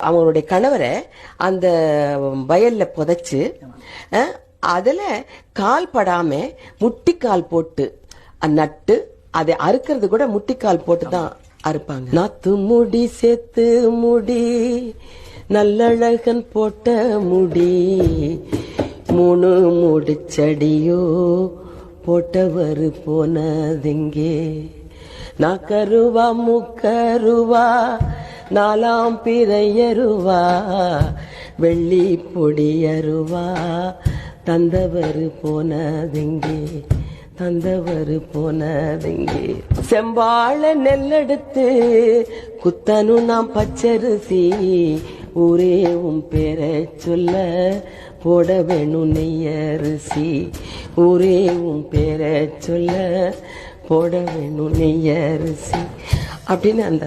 அவங்களுடைய கணவரை அந்த வயல்ல புதைச்சு அதுல கால் படாம முட்டிக்கால் போட்டு நட்டு அதை அறுக்கிறது கூட முட்டிக்கால் போட்டு தான் அறுப்பாங்க. நாத்து முடி சேத்து முடி நல்லழகன் போட்ட முடி 3 முடிச்சடியோ போட்டவர் போனதெங்கே நான் கருவா முக்கருவா 4ஆம் பிறையருவா வெள்ளி பொடியருவா தந்தவர் போனதெங்கே தந்தவர் போனதெங்கே செம்பாழ நெல்லெடுத்து குத்தனும் நாம் பச்சரிசி ஊரே உன் பேரை சொல்ல போட வேணும் நெய்யரிசி ஊரே உன் பேரை சொல்ல போட வேணும் நெய்யரிசி அப்படின்னு அந்த